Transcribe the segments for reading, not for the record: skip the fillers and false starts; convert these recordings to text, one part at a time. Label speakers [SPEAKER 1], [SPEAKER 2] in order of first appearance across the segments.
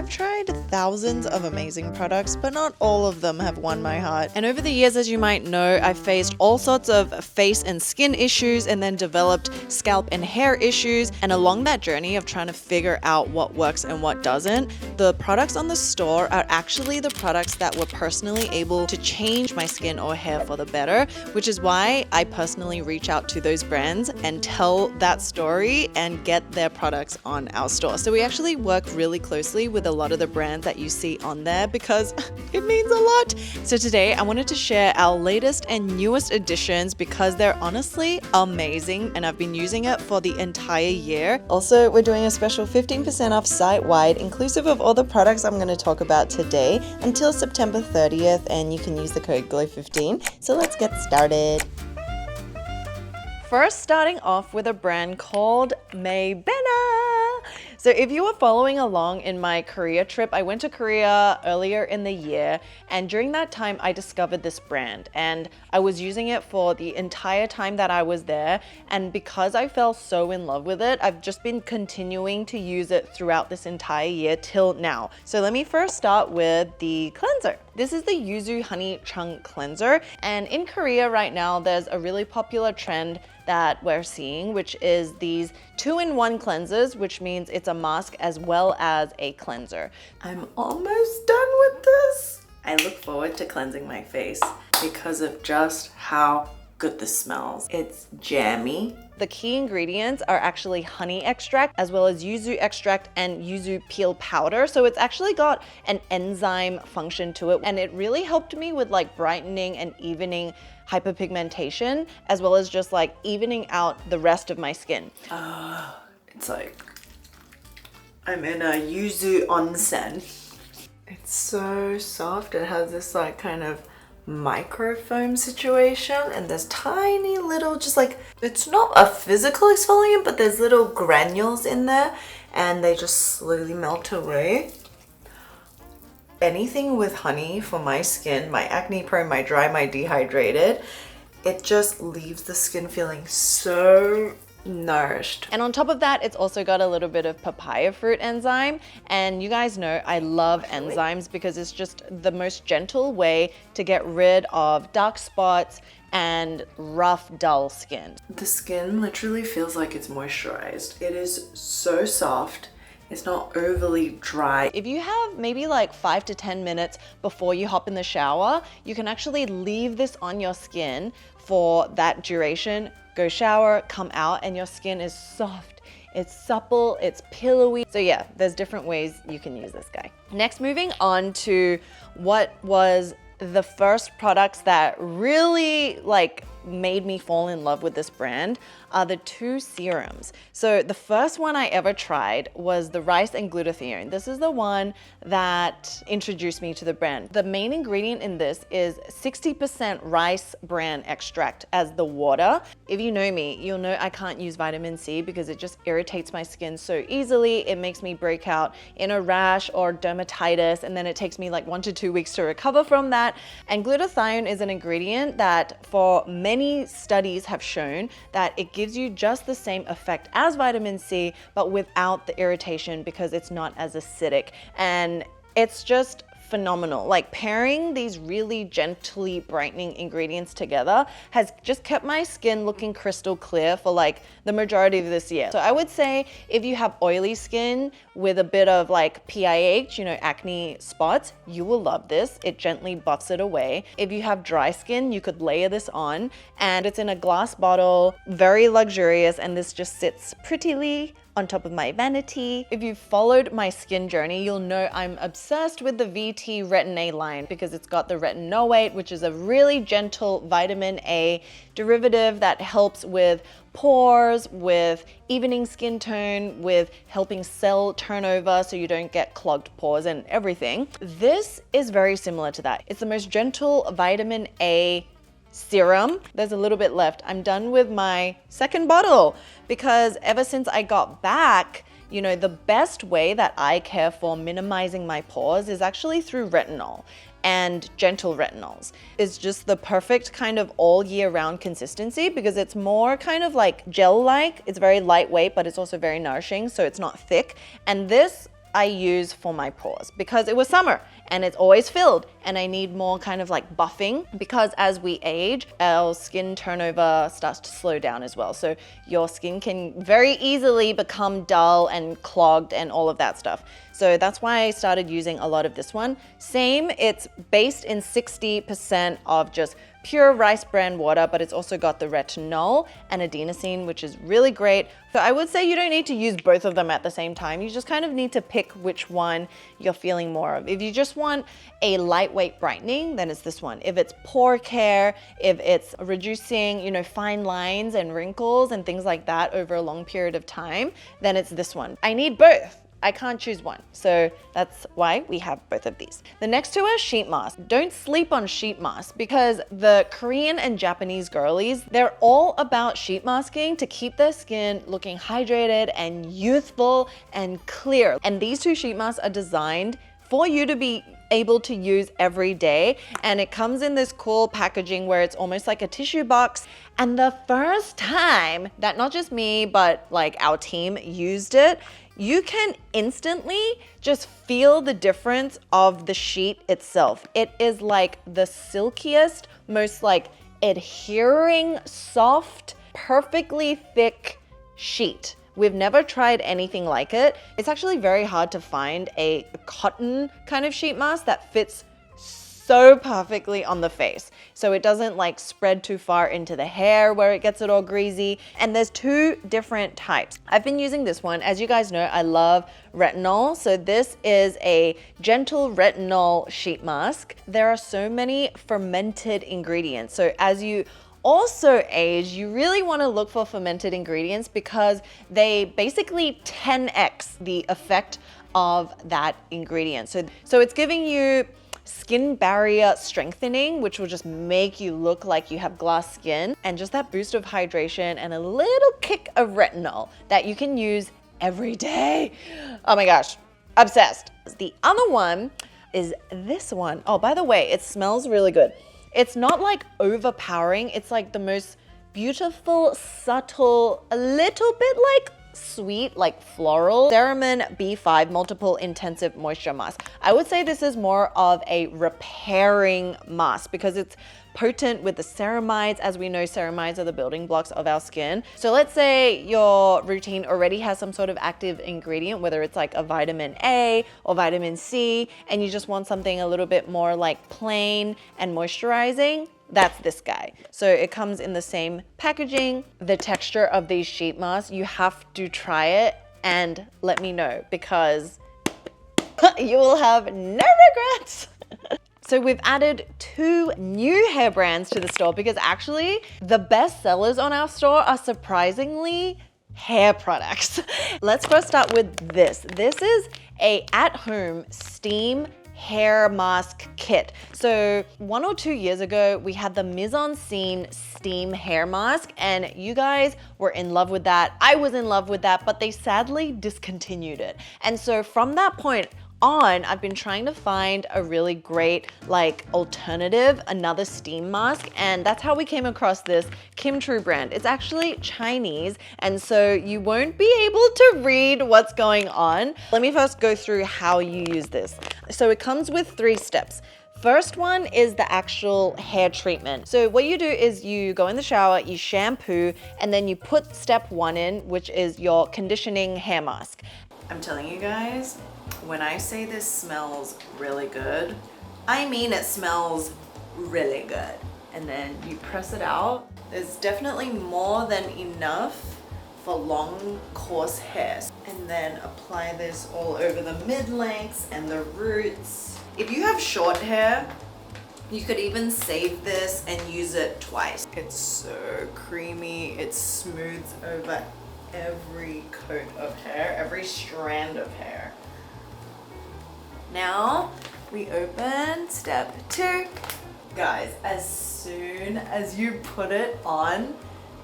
[SPEAKER 1] I've tried thousands of amazing products, but not all of them have won my heart. And over the years, as you might know, I've faced all sorts of face and skin issues and then developed scalp and hair issues. And along that journey of trying to figure out what works and what doesn't, the products on the store are actually the products that were personally able to change my skin or hair for the better, which is why I personally reach out to those brands and tell that story and get their products on our store. So we actually work really closely with a lot of the brands that you see on there because it means a lot. So today I wanted to share our latest and newest additions because they're honestly amazing and I've been using it for the entire year. Also, we're doing a special 15% off site-wide, inclusive of all the products I'm going to talk about today until September 30th, and you can use the code GLOW15. So let's get started. First, starting off with a brand called Maybena. So if you were following along in my Korea trip, I went to Korea earlier in the year, and during that time I discovered this brand and I was using it for the entire time that I was there, and because I fell so in love with it, I've just been continuing to use it throughout this entire year till now. So let me first start with the cleanser. This is the Yuzu Honey Chung Cleanser, and in Korea right now there's a really popular trend that we're seeing, which is these 2-in-1 cleansers, which means it's a mask as well as a cleanser. I'm almost done with this. I look forward to cleansing my face because of just how good this smells. It's jammy. The key ingredients are actually honey extract as well as yuzu extract and yuzu peel powder. So it's actually got an enzyme function to it, and it really helped me with like brightening and evening hyperpigmentation as well as just like evening out the rest of my skin. It's like I'm in a yuzu onsen. It's so soft. It has this like kind of microfoam situation, and there's tiny little, just like, it's not a physical exfoliant, but there's little granules in there and they just slowly melt away. Anything with honey for my skin, my acne prone, my dry, my dehydrated, it just leaves the skin feeling so nourished. And on top of that, it's also got a little bit of papaya fruit enzyme, and you guys know I love enzymes because it's just the most gentle way to get rid of dark spots and rough, dull skin. The skin literally feels like it's moisturized. It is so soft. It's not overly dry. If you have maybe like 5 to 10 minutes before you hop in the shower, you can actually leave this on your skin for that duration. Go shower, come out, and your skin is soft, it's supple, it's pillowy. So yeah, there's different ways you can use this guy. Next, moving on to what was the first products that really like made me fall in love with this brand are the 2 serums. So the first one I ever tried was the rice and glutathione. This is the one that introduced me to the brand. The main ingredient in this is 60% rice bran extract as the water. If you know me, you'll know I can't use vitamin C because it just irritates my skin so easily. It makes me break out in a rash or dermatitis, and then it takes me like 1 to 2 weeks to recover from that. And glutathione is an ingredient that for many studies have shown that it gives you just the same effect as vitamin C, but without the irritation because it's not as acidic. And it's just phenomenal. Like, pairing these really gently brightening ingredients together has just kept my skin looking crystal clear for like the majority of this year. So I would say if you have oily skin with a bit of like PIH, you know, acne spots, you will love this. It gently buffs it away. If you have dry skin, you could layer this on, and it's in a glass bottle, very luxurious, and this just sits prettily on top of my vanity. If you've followed my skin journey, you'll know I'm obsessed with the VT Retin A line because it's got the retinoate, which is a really gentle vitamin A derivative that helps with pores, with evening skin tone, with helping cell turnover so you don't get clogged pores and everything. This is very similar to that. It's the most gentle vitamin A serum. There's a little bit left. I'm done with my second bottle because ever since I got back, you know, the best way that I care for minimizing my pores is actually through retinol. And gentle retinols is just the perfect kind of all year round consistency because it's more kind of like gel-like. It's very lightweight, but it's also very nourishing, so it's not thick. And this I use for my pores because it was summer and it's always filled and I need more kind of like buffing, because as we age, our skin turnover starts to slow down as well. So your skin can very easily become dull and clogged and all of that stuff. So that's why I started using a lot of this one. Same, it's based in 60% of just pure rice bran water, but it's also got the retinol and adenosine, which is really great. So I would say you don't need to use both of them at the same time. You just kind of need to pick which one you're feeling more of. If you just want a lightweight brightening, then it's this one. If it's pore care, if it's reducing, you know, fine lines and wrinkles and things like that over a long period of time, then it's this one. I need both. I can't choose one. So that's why we have both of these. The next two are sheet masks. Don't sleep on sheet masks because the Korean and Japanese girlies, they're all about sheet masking to keep their skin looking hydrated and youthful and clear. And these two sheet masks are designed for you to be able to use every day. And it comes in this cool packaging where it's almost like a tissue box. And the first time that not just me, but like our team used it, you can instantly just feel the difference of the sheet itself. It is like the silkiest, most like adhering, soft, perfectly thick sheet. We've never tried anything like it. It's actually very hard to find a cotton kind of sheet mask that fits so perfectly on the face. So it doesn't like spread too far into the hair where it gets it all greasy. And there's two different types. I've been using this one. As you guys know, I love retinol. So this is a gentle retinol sheet mask. There are so many fermented ingredients. So as you also age, you really want to look for fermented ingredients because they basically 10x the effect of that ingredient. So it's giving you skin barrier strengthening, which will just make you look like you have glass skin, and just that boost of hydration and a little kick of retinol that you can use every day. Oh my gosh, obsessed. The other one is this one. Oh, by the way, it smells really good. It's not like overpowering. It's like the most beautiful, subtle, a little bit like sweet, like floral Ceramide B5 multiple intensive moisture mask. I would say this is more of a repairing mask because it's potent with the ceramides. As we know, ceramides are the building blocks of our skin. So let's say your routine already has some sort of active ingredient, whether it's like a vitamin A or vitamin C, and you just want something a little bit more like plain and moisturizing. That's this guy. So it comes in the same packaging. The texture of these sheet masks, you have to try it and let me know because you will have no regrets. So we've added 2 new hair brands to the store because actually the best sellers on our store are surprisingly hair products. Let's first start with this. This is a at-home steam hair mask kit. So 1 or 2 years ago, we had the Mise en Scene steam hair mask and you guys were in love with that. I was in love with that, but they sadly discontinued it. And so from that point on, I've been trying to find a really great like alternative, another steam mask, and that's how we came across this Kimtrue brand. It's actually Chinese, and so you won't be able to read what's going on. Let me first go through how you use this. So it comes with 3 steps. First one is the actual hair treatment. So what you do is you go in the shower, you shampoo, and then you put step 1 in, which is your conditioning hair mask. I'm telling you guys, when I say this smells really good, I mean it smells really good. And then you press it out. There's definitely more than enough for long, coarse hair. And then apply this all over the mid-lengths and the roots. If you have short hair, you could even save this and use it twice. It's so creamy, it smooths over every coat of hair, every strand of hair. Now we open step 2. Guys, as soon as you put it on,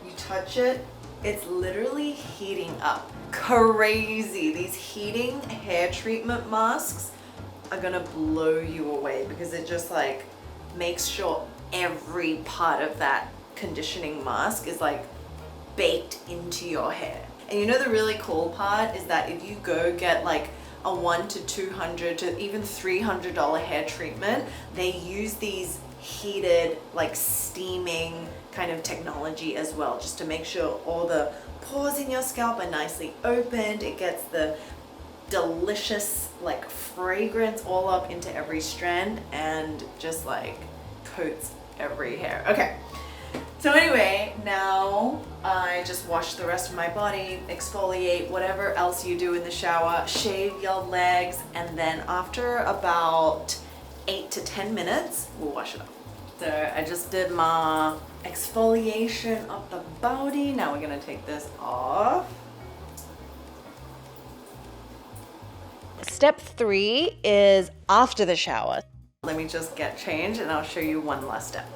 [SPEAKER 1] you touch it, it's literally heating up. Crazy. These heating hair treatment masks are gonna blow you away because it just like makes sure every part of that conditioning mask is like baked into your hair. And you know the really cool part is that if you go get like a $100 to $200 to even $300 hair treatment, they use these heated, like steaming kind of technology as well, just to make sure all the pores in your scalp are nicely opened. It gets the delicious like fragrance all up into every strand and just like coats every hair. Okay, so anyway, now I just wash the rest of my body, exfoliate, whatever else you do in the shower, shave your legs, and then after about 8 to 10 minutes, we'll wash it off. So I just did my exfoliation of the body. Now we're gonna take this off. Step 3 is after the shower. Let me just get changed and I'll show you one last step.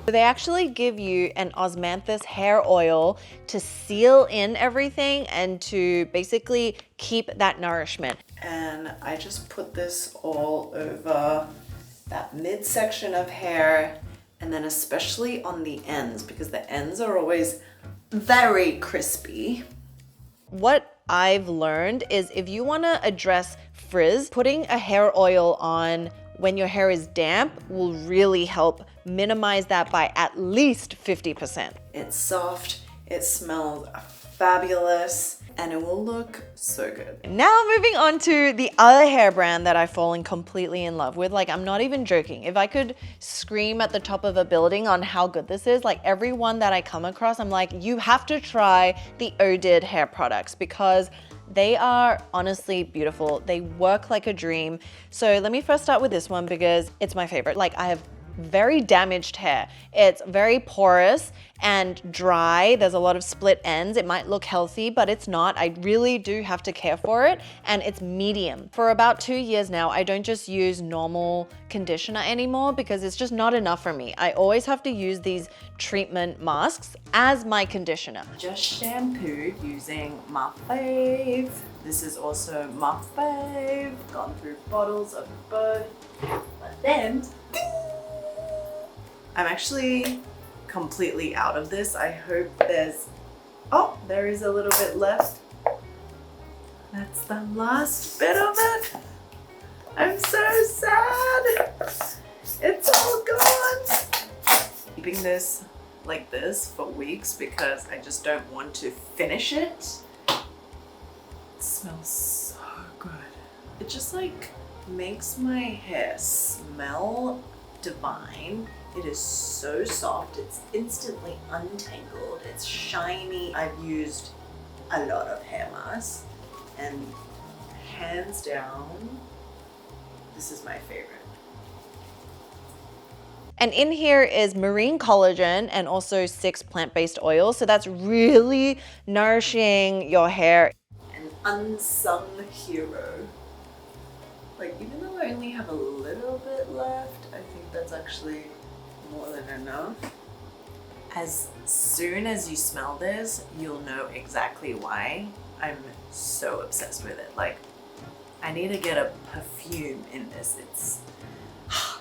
[SPEAKER 1] They actually give you an osmanthus hair oil to seal in everything and to basically keep that nourishment. And I just put this all over that midsection of hair, and then especially on the ends, because the ends are always very crispy. What I've learned is if you want to address frizz, putting a hair oil on when your hair is damp will really help minimize that by at least 50%. It's soft, it smells fabulous, and it will look so good. Now moving on to the other hair brand that I've fallen completely in love with. Like, I'm not even joking. If I could scream at the top of a building on how good this is, like every one that I come across, I'm like, you have to try the Odid hair products because they are honestly beautiful. They work like a dream. So let me first start with this one because it's my favorite. Like, I have very damaged hair. It's very porous and dry. There's a lot of split ends. It might look healthy, but it's not. I really do have to care for it, and it's medium. For about 2 years now, I don't just use normal conditioner anymore because it's just not enough for me. I always have to use these treatment masks as my conditioner. Just shampooed using my Fave. This is also my Fave. Gone through bottles of both, but then I'm actually completely out of this. I hope there is a little bit left. That's the last bit of it. I'm so sad. It's all gone. Keeping this like this for weeks because I just don't want to finish it. It smells so good. It just like makes my hair smell divine. It is so soft, it's instantly untangled, it's shiny. I've used a lot of hair masks and hands down, this is my favorite. And in here is marine collagen and also 6 plant-based oils. So that's really nourishing your hair. An unsung hero. Like, even though I only have a little bit left, I think that's actually more than enough. As soon as you smell this, you'll know exactly why I'm so obsessed with it. Like, I need to get a perfume in this. It's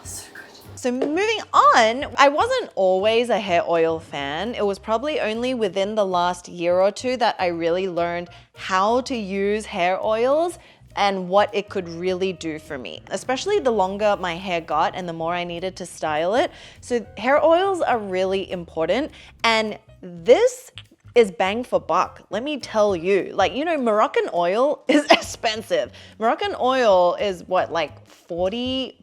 [SPEAKER 1] so good. So moving on, I wasn't always a hair oil fan. It was probably only within the last year or two that I really learned how to use hair oils and what it could really do for me, especially the longer my hair got and the more I needed to style it. So hair oils are really important, and this is bang for buck. Let me tell you, like, you know, Moroccan oil is expensive. Moroccan oil is what, like $40?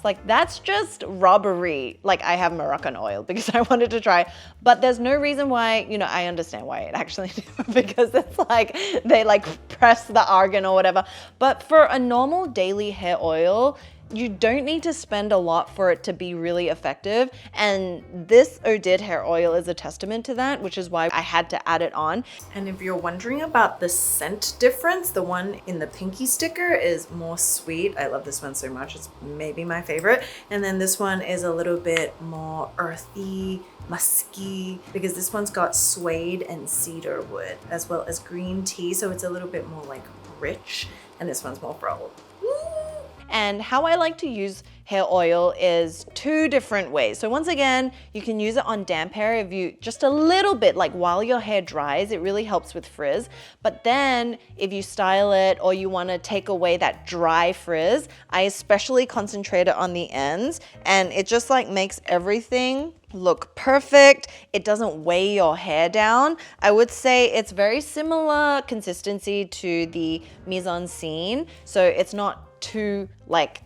[SPEAKER 1] Like, that's just robbery. Like, I have Moroccan oil because I wanted to try, but there's no reason why, you know, I understand why it actually because it's like they like press the argan or whatever. But for a normal daily hair oil, you don't need to spend a lot for it to be really effective. And this Odid hair oil is a testament to that, which is why I had to add it on. And if you're wondering about the scent difference, the one in the pinky sticker is more sweet. I love this one so much. It's maybe my favorite. And then this one is a little bit more earthy, musky, because this one's got suede and cedar wood as well as green tea. So it's a little bit more like rich. And this one's more floral. And how I like to use hair oil is 2 different ways. So once again, you can use it on damp hair if you just a little bit, like while your hair dries, it really helps with frizz. But then if you style it or you want to take away that dry frizz, I especially concentrate it on the ends, and it just like makes everything look perfect. It doesn't weigh your hair down. I would say it's very similar consistency to the mise en scene, so it's not too like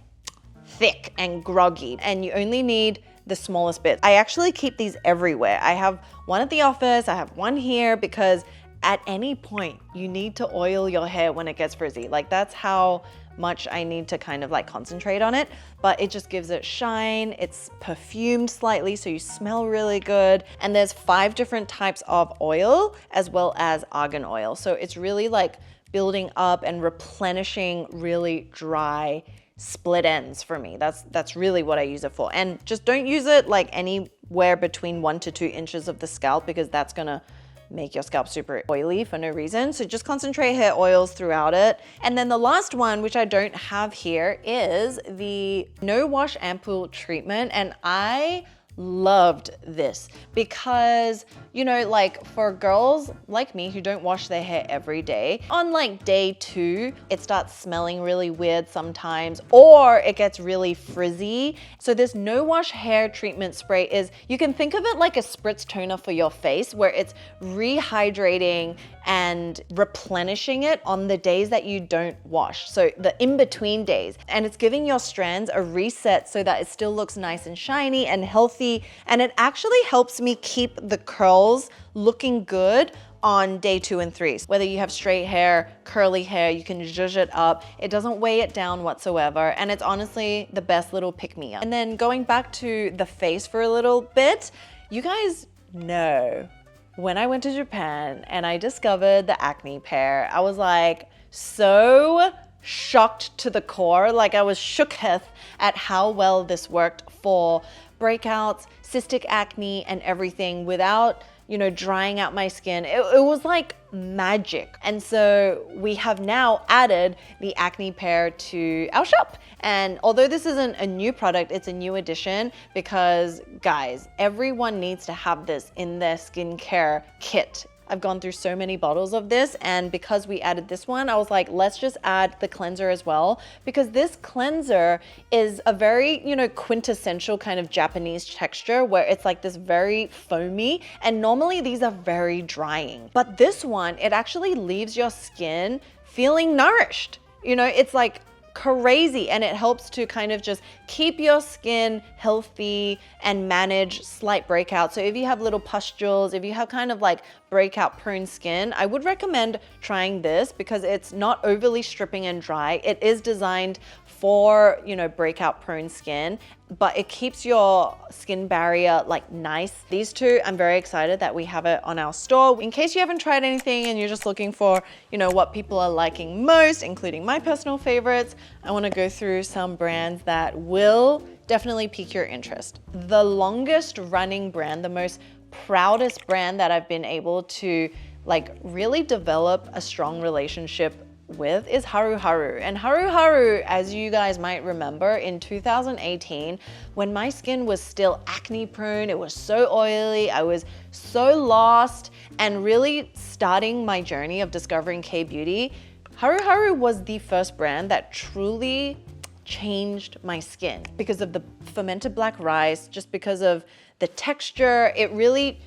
[SPEAKER 1] thick and groggy, and you only need the smallest bit. I actually keep these everywhere. I have one at the office, I have one here, because at any point you need to oil your hair when it gets frizzy. Like that's how much I need to kind of like concentrate on it, but it just gives it shine. It's perfumed slightly, so you smell really good. And there's 5 different types of oil as well as argan oil. So it's really like building up and replenishing really dry split ends for me. That's really what I use it for. And just don't use it like anywhere between 1 to 2 inches of the scalp, because that's gonna make your scalp super oily for no reason. So just concentrate hair oils throughout it. And then the last one, which I don't have here, is the no wash ampoule treatment. And I loved this because, you know, like for girls like me who don't wash their hair every day, on like day 2, it starts smelling really weird sometimes, or it gets really frizzy. So this no wash hair treatment spray is, you can think of it like a spritz toner for your face, where it's rehydrating and replenishing it on the days that you don't wash. So the in-between days, and it's giving your strands a reset so that it still looks nice and shiny and healthy. And it actually helps me keep the curls looking good on day 2 and 3. Whether you have straight hair, curly hair, you can zhuzh it up. It doesn't weigh it down whatsoever. And it's honestly the best little pick-me-up. And then going back to the face for a little bit, you guys know when I went to Japan and I discovered the acne pair, I was like so shocked to the core. Like I was shooketh at how well this worked for breakouts, cystic acne, and everything without, you know, drying out my skin. It was like magic. And so we have now added the acne pair to our shop. And although this isn't a new product, it's a new addition, because guys, everyone needs to have this in their skincare kit. I've gone through so many bottles of this, and because we added this one, I was like, let's just add the cleanser as well, because this cleanser is a very, you know, quintessential kind of Japanese texture where it's like this very foamy, and normally these are very drying. But this one, it actually leaves your skin feeling nourished. You know, it's like crazy, and it helps to kind of just keep your skin healthy and manage slight breakouts. So if you have little pustules, if you have kind of like breakout prone skin, I would recommend trying this because it's not overly stripping and dry. It is designed for, you know, breakout prone skin, but it keeps your skin barrier like nice. These two, I'm very excited that we have it on our store. In case you haven't tried anything and you're just looking for, you know, what people are liking most, including my personal favorites, I want to go through some brands that will definitely pique your interest. The longest running brand, the most proudest brand that I've been able to like really develop a strong relationship with is Haruharu. And Haruharu, as you guys might remember, in 2018, when my skin was still acne prone, it was so oily, I was so lost, and really starting my journey of discovering K-beauty, Haruharu was the first brand that truly changed my skin because of the fermented black rice, just because of the texture. It really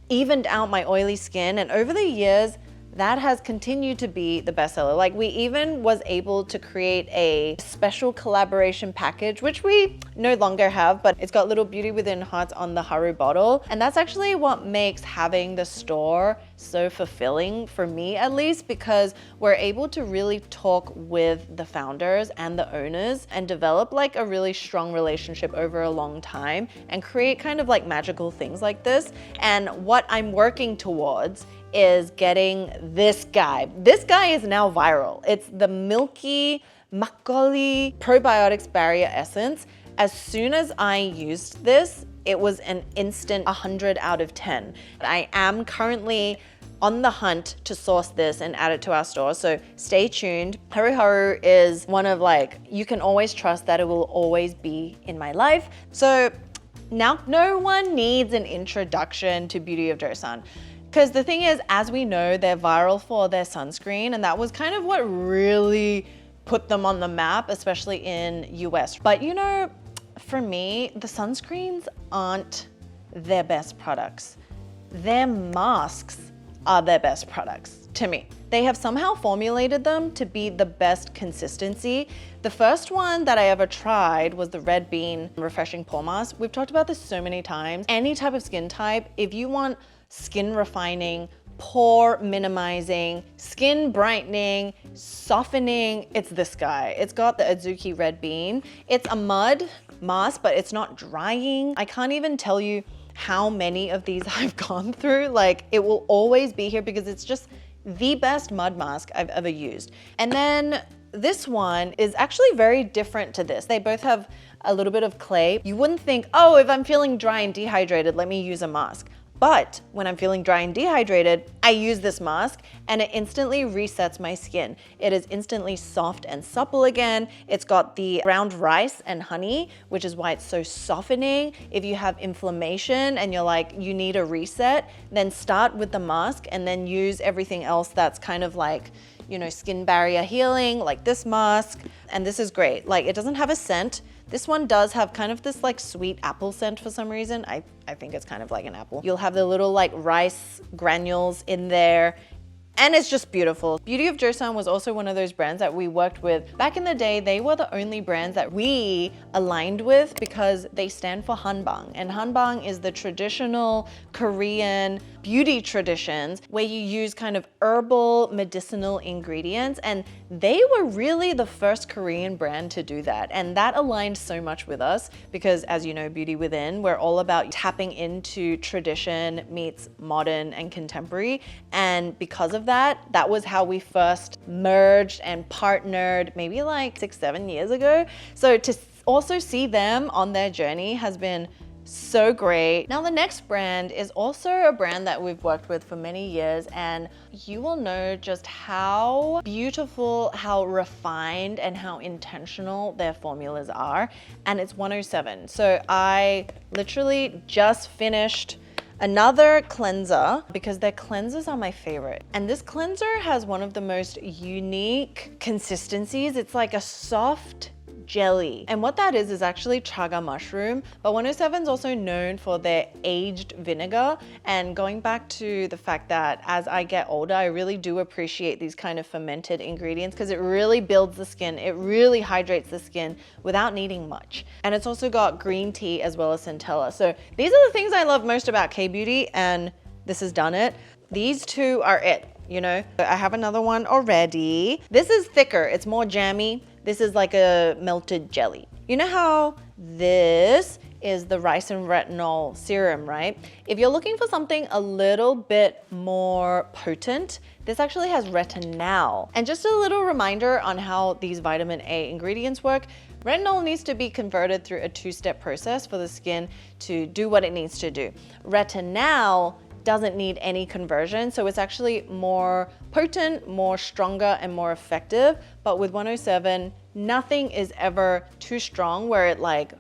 [SPEAKER 1] evened out my oily skin, and over the years, that has continued to be the bestseller. Like, we even was able to create a special collaboration package, which we no longer have, but it's got little beauty within hearts on the Haru bottle. And that's actually what makes having the store so fulfilling for me, at least, because we're able to really talk with the founders and the owners and develop like a really strong relationship over a long time and create kind of like magical things like this. And what I'm working towards is getting this guy. This guy is now viral. It's the Milky Makgeolli Probiotics Barrier Essence. As soon as I used this, it was an instant 100 out of 10. I am currently on the hunt to source this and add it to our store, so stay tuned. Haruharu is one of like, you can always trust that it will always be in my life. So now no one needs an introduction to Beauty of Joseon. Because the thing is, as we know, they're viral for their sunscreen, and that was kind of what really put them on the map, especially in US. But you know, for me, the sunscreens aren't their best products. Their masks are their best products to me. They have somehow formulated them to be the best consistency. The first one that I ever tried was the Red Bean Refreshing Pore Mask. We've talked about this so many times. Any type of skin type, if you want skin refining, pore minimizing, skin brightening, softening, it's this guy. It's got the Azuki Red Bean. It's a mud mask, but it's not drying. I can't even tell you how many of these I've gone through. Like, it will always be here because it's just the best mud mask I've ever used. And then this one is actually very different to this. They both have a little bit of clay. You wouldn't think, oh, if I'm feeling dry and dehydrated, let me use a mask. But when I'm feeling dry and dehydrated, I use this mask and it instantly resets my skin. It is instantly soft and supple again. It's got the ground rice and honey, which is why it's so softening. If you have inflammation and you're like, you need a reset, then start with the mask and then use everything else that's kind of like, you know, skin barrier healing, like this mask. And this is great. Like, it doesn't have a scent. This one does have kind of this like sweet apple scent for some reason. I think it's kind of like an apple. You'll have the little like rice granules in there. And it's just beautiful. Beauty of Joseon was also one of those brands that we worked with. Back in the day, they were the only brands that we aligned with because they stand for Hanbang. And Hanbang is the traditional Korean beauty traditions where you use kind of herbal medicinal ingredients. And they were really the first Korean brand to do that. And that aligned so much with us because, as you know, Beauty Within, we're all about tapping into tradition meets modern and contemporary. And because of that was how we first merged and partnered maybe like 6-7 years ago. So to also see them on their journey has been so great. Now the next brand is also a brand that we've worked with for many years, and you will know just how beautiful, how refined, and how intentional their formulas are. And it's 107. So I literally just finished another cleanser because their cleansers are my favorite. And this cleanser has one of the most unique consistencies. It's like a soft jelly. And what that is actually chaga mushroom. But 107 is also known for their aged vinegar. And going back to the fact that as I get older, I really do appreciate these kind of fermented ingredients because it really builds the skin. It really hydrates the skin without needing much. And it's also got green tea as well as centella. So these are the things I love most about K-Beauty, and this has done it. These two are it, you know? I have another one already. This is thicker, it's more jammy. This is like a melted jelly. You know how this is the rice and retinol serum, right? If you're looking for something a little bit more potent, this actually has retinol. And just a little reminder on how these vitamin A ingredients work. Retinol needs to be converted through a 2-step process for the skin to do what it needs to do. Retinol doesn't need any conversion, so it's actually more potent, more stronger, and more effective. But with 107, nothing is ever too strong where it like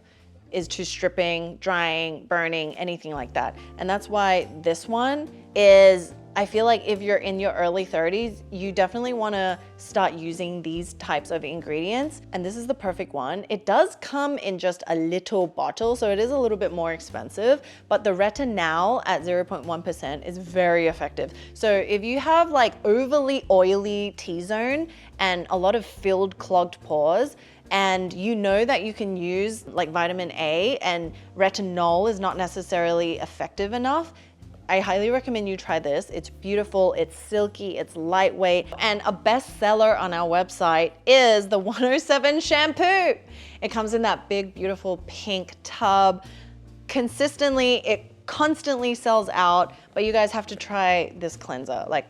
[SPEAKER 1] is too stripping, drying, burning, anything like that. And that's why this one is, I feel like if you're in your early 30s, you definitely wanna start using these types of ingredients. And this is the perfect one. It does come in just a little bottle, so it is a little bit more expensive, but the retinol at 0.1% is very effective. So if you have like overly oily T-zone and a lot of filled, clogged pores, and you know that you can use like vitamin A and retinol is not necessarily effective enough, I highly recommend you try this. It's beautiful, it's silky, it's lightweight, and a bestseller on our website is the 107 shampoo. It comes in that big, beautiful pink tub. Consistently, it constantly sells out, but you guys have to try this cleanser. Like,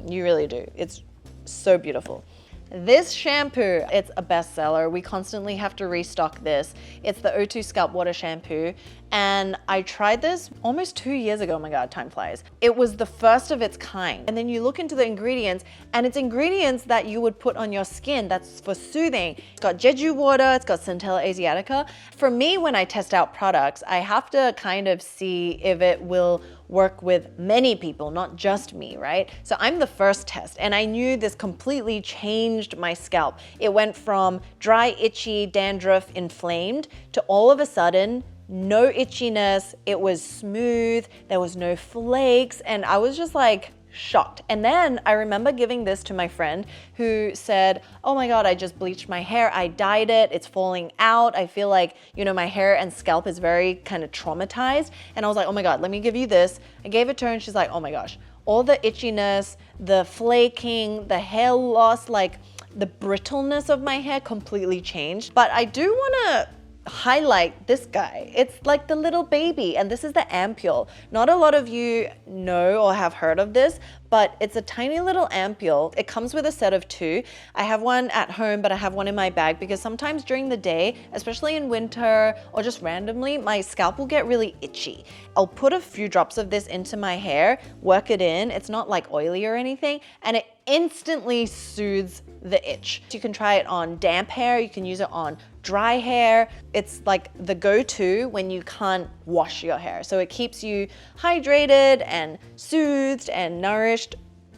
[SPEAKER 1] you really do. It's so beautiful. This shampoo, it's a bestseller. We constantly have to restock this. It's the O2 Scalp Water Shampoo. And I tried this almost 2 years ago. Oh my God, time flies. It was the first of its kind. And then you look into the ingredients, and it's ingredients that you would put on your skin that's for soothing. It's got Jeju water, it's got Centella asiatica. For me, when I test out products, I have to kind of see if it will work with many people, not just me, right? So I'm the first test, and I knew this completely changed my scalp. It went from dry, itchy, dandruff, inflamed to all of a sudden, no itchiness. It was smooth, there was no flakes, and I was just like shocked. And then I remember giving this to my friend who said, oh my God, I just bleached my hair, I dyed it, it's falling out. I feel like, you know, my hair and scalp is very kind of traumatized. And I was like, oh my God, let me give you this. I gave it to her and she's like, oh my gosh, all the itchiness, the flaking, the hair loss, like the brittleness of my hair completely changed. But I do wanna highlight this guy. It's like the little baby, and this is the ampule. Not a lot of you know or have heard of this, but it's a tiny little ampule. It comes with a set of 2. I have one at home, but I have one in my bag because sometimes during the day, especially in winter or just randomly, my scalp will get really itchy. I'll put a few drops of this into my hair, work it in. It's not like oily or anything, and it instantly soothes the itch. You can try it on damp hair, you can use it on dry hair. It's like the go-to when you can't wash your hair. So it keeps you hydrated and soothed and nourished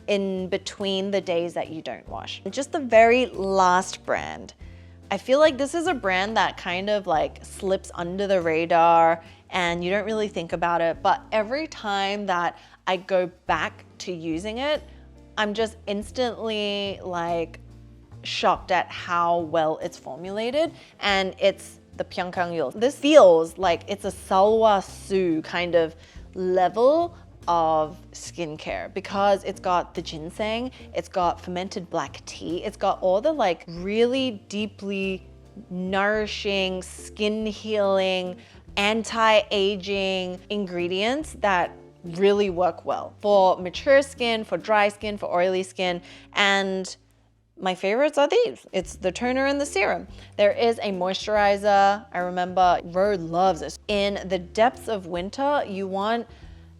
[SPEAKER 1] in between the days that you don't wash. And just the very last brand. I feel like this is a brand that kind of like slips under the radar and you don't really think about it, but every time that I go back to using it, I'm just instantly like shocked at how well it's formulated, and it's the Pyunkang Yul. This feels like it's a Salwa Su kind of level of skincare because it's got the ginseng, it's got fermented black tea, it's got all the like really deeply nourishing, skin healing, anti-aging ingredients that really work well for mature skin, for dry skin, for oily skin. And my favorites are these. It's the toner and the serum. There is a moisturizer. I remember Ro loves this. In the depths of winter, you want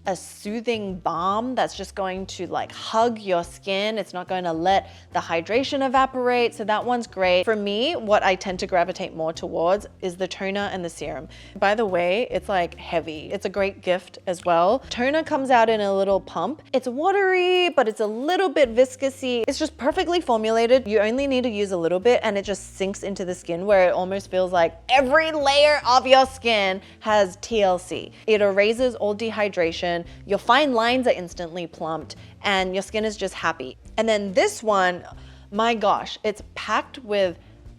[SPEAKER 1] a soothing balm that's just going to like hug your skin. It's not going to let the hydration evaporate. So that one's great. For me, what I tend to gravitate more towards is the toner and the serum. By the way, it's like heavy. It's a great gift as well. Toner comes out in a little pump. It's watery, but it's a little bit viscousy. It's just perfectly formulated. You only need to use a little bit and it just sinks into the skin where it almost feels like every layer of your skin has TLC. It erases all dehydration. Your fine lines are instantly plumped and your skin is just happy. And then this one, my gosh, it's packed with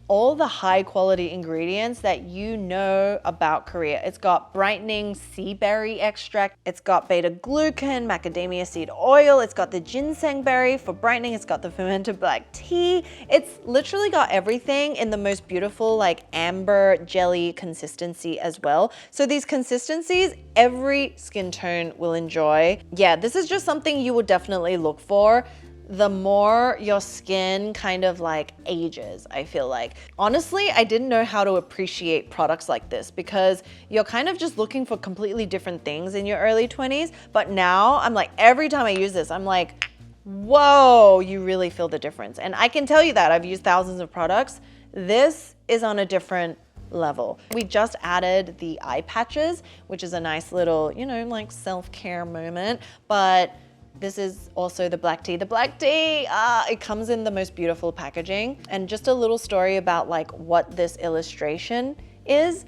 [SPEAKER 1] all the high quality ingredients that you know about Korea. It's got brightening sea berry extract, it's got beta glucan, macadamia seed oil, it's got the ginseng berry for brightening, it's got the fermented black tea. It's literally got everything in the most beautiful like amber jelly consistency as well. So these consistencies, every skin tone will enjoy. Yeah, this is just something you would definitely look for the more your skin kind of like ages, I feel like. Honestly, I didn't know how to appreciate products like this because you're kind of just looking for completely different things in your early 20s. But now I'm like, every time I use this, I'm like, whoa, you really feel the difference. And I can tell you that I've used thousands of products. This is on a different level. We just added the eye patches, which is a nice little, you know, like self-care moment. But this is also the black tea. The black tea, it comes in the most beautiful packaging. And just a little story about like what this illustration is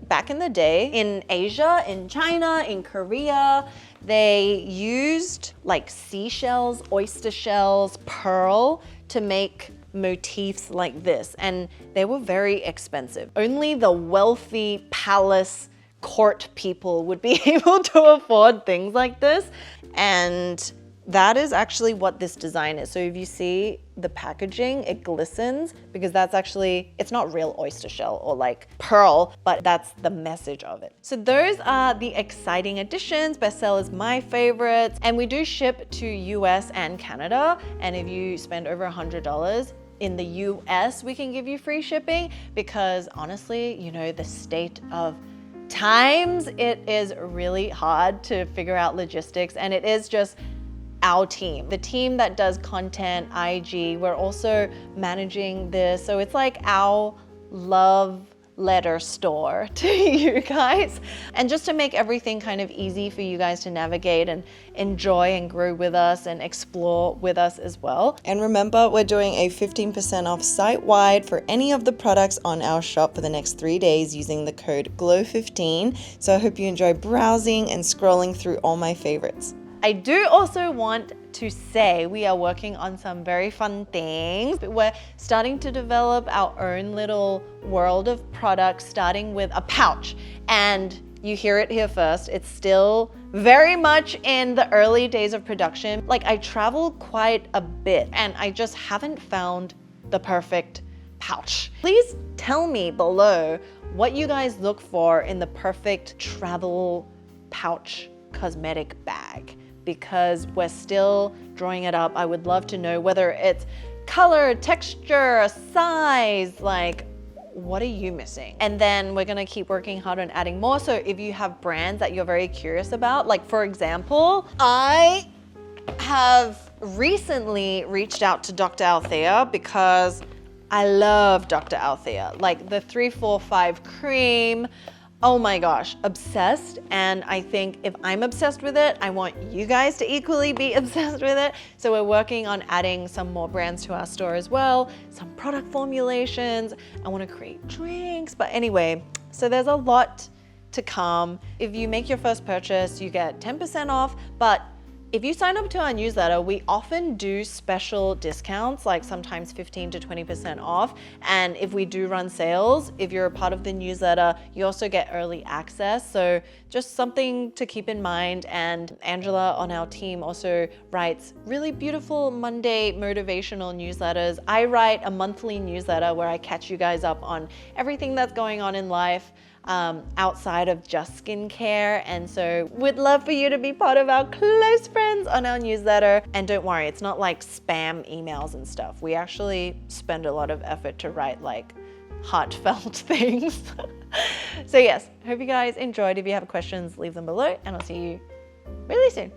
[SPEAKER 1] back in the day in Asia, in China, in Korea, they used like seashells, oyster shells, pearl to make motifs like this. And they were very expensive. Only the wealthy palace court people would be able to afford things like this. And that is actually what this design is. So if you see the packaging, it glistens because that's actually, it's not real oyster shell or like pearl, but that's the message of it. So those are the exciting additions. Bestseller is my favorites, and we do ship to US and Canada. And if you spend over $100 in the US, we can give you free shipping because honestly, you know, the state of times, it is really hard to figure out logistics, and it is just our team, the team that does content, IG, we're also managing this. So it's like our love letter store to you guys. And just to make everything kind of easy for you guys to navigate and enjoy and grow with us and explore with us as well. And remember, we're doing a 15% off site-wide for any of the products on our shop for the next 3 days using the code GLOW15. So I hope you enjoy browsing and scrolling through all my favorites. I do also want to say we are working on some very fun things. We're starting to develop our own little world of products, starting with a pouch. And you hear it here first, it's still very much in the early days of production. Like, I travel quite a bit and I just haven't found the perfect pouch. Please tell me below what you guys look for in the perfect travel pouch cosmetic bag, because we're still drawing it up. I would love to know whether it's color, texture, size, like what are you missing? And then we're gonna keep working hard on adding more. So if you have brands that you're very curious about, like for example, I have recently reached out to Dr. Althea because I love Dr. Althea, like the 345 cream. Oh my gosh, obsessed. And I think if I'm obsessed with it, I want you guys to equally be obsessed with it. So we're working on adding some more brands to our store as well, some product formulations. I want to create drinks, but anyway, so there's a lot to come. If you make your first purchase, you get 10% off, but if you sign up to our newsletter, we often do special discounts, like sometimes 15 to 20% off. And if we do run sales, if you're a part of the newsletter, you also get early access. So just something to keep in mind. And Angela on our team also writes really beautiful Monday motivational newsletters. I write a monthly newsletter where I catch you guys up on everything that's going on in life, outside of just skincare. And so we'd love for you to be part of our close friends on our newsletter. And don't worry, it's not like spam emails and stuff. We actually spend a lot of effort to write like heartfelt things. So yes, hope you guys enjoyed. If you have questions, leave them below, and I'll see you really soon.